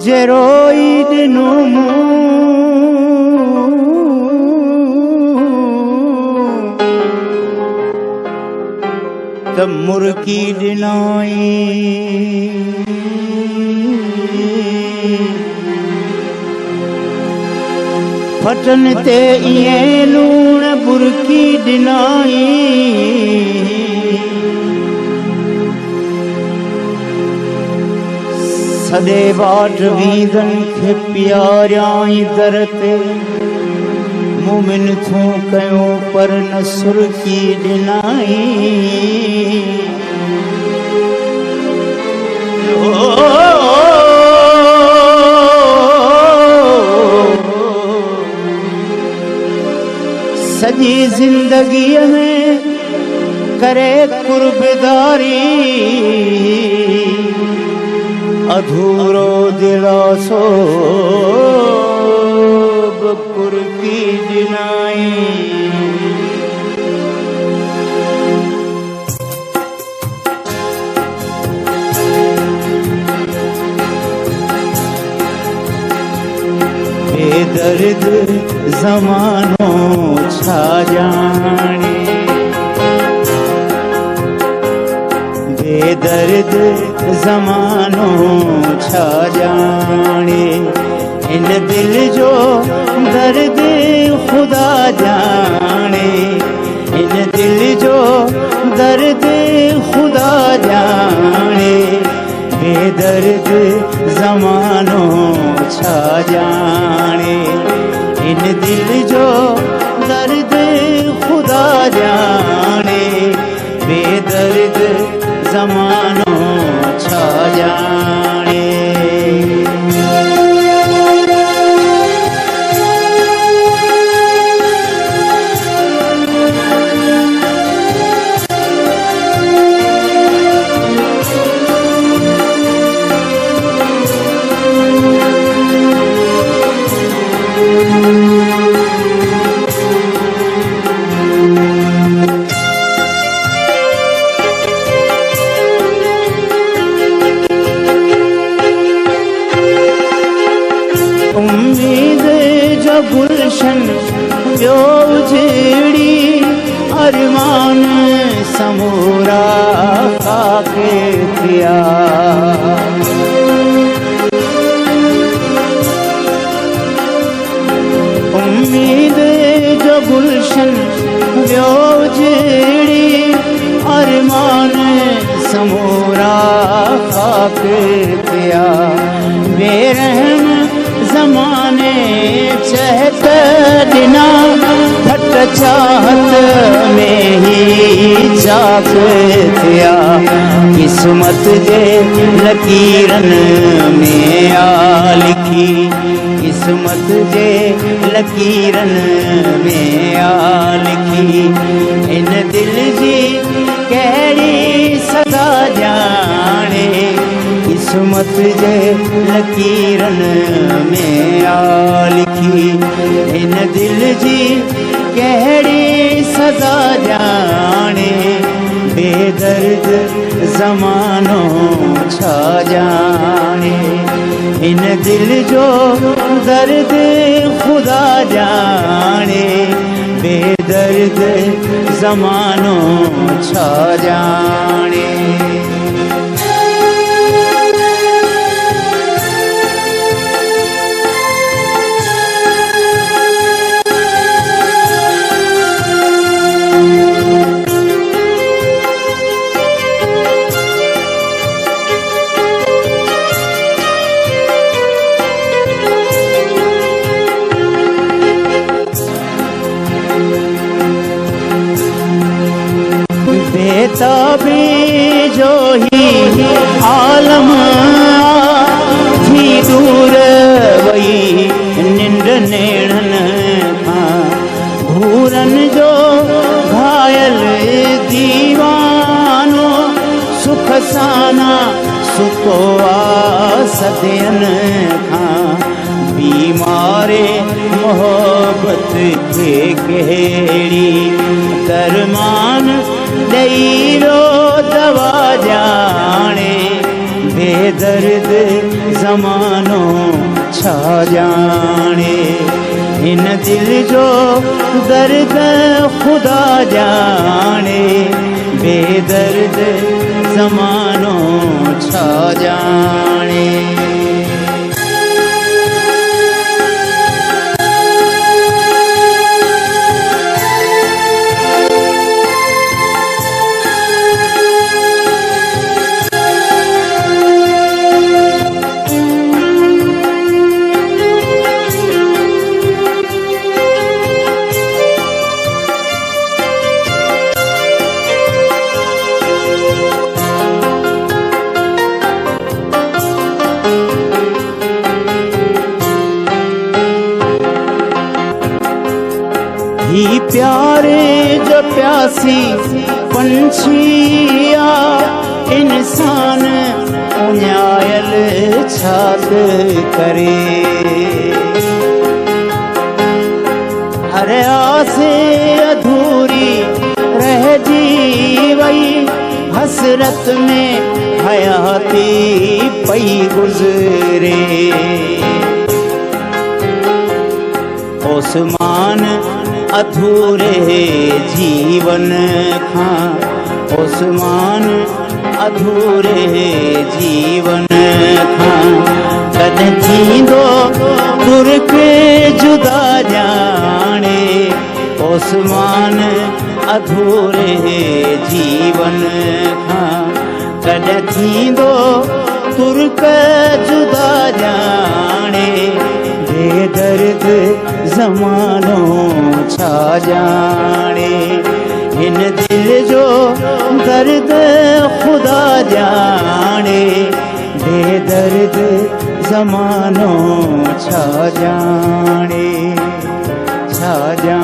Jeroid no the murki deny Patan te ye luna burki deny सदे बाट वीदन खे प्यारियां दरते मुमिन थू कयो पर नसुर की डिनाई सजी जिंदगी में करे कुर्बदारी अधूरो दिलासो बकुर की दिनाई बेदर्द ज़मानो छा जाने बेदर्द ज़मानो छा जाने इन दिल जो दर्द खुदा जाने इन दिल जो दर्द खुदा जाने बेदर्द ज़मानो छा जाने इन दिल जो दर्द खुदा जाने बेदर्द ज़मानो छा जाने उम्मीद जो गुलशन जो उजड़ी अरमान समूरा खाके दिया उम्मीद जो गुलशन जो उजड़ी अरमान समूरा खाके दिया बेरहम ज़माने चहत दिना फट चाहत में ही जाग दिया किस्मत दे लकीरन में आ लिखी किस्मत दे लकीरन में आ लिखी इन दिल जी कहिड़ी सदा जाने किस्मत जे लकीरन में आ लिखी इन दिल जी कहिड़ी सदा जाने बेदर्द ज़मानो छा जाने इन दिल जो दर्द खुदा जाने बेदर्द ज़मानो छा जाने बेताबी जो सदियन खां बीमारे मोहब्बत के कहिड़ी दरमान ॾेई वियो दवा ॼाणे बेदर्द ज़मानो छा ॼाणे हिन दिल जो दर्द खुदा ॼाणे बेदर्द ज़मानो छा ॼाणे ही प्यारे जो प्यासी पंछिया इंसान उन्यायल छात करे हर आसे अधूरी रह जी वई हसरत में हयाती पई गुजरे ओसमान अधूरे जीवन खां ओसमान अधूरे जीवन खां कॾहिं थींदो तुर्क जुदा ॼाणे ओसमान अधूरे जीवन खां कॾहिं थींदो तुर्क जुदा ॼाणे बेदर्द ज़मानो छा ॼाणे हिन दिल जो दर्द खुदा ॼाणे बेदर्द ज़मानो छा ॼाणे छा ॼाणे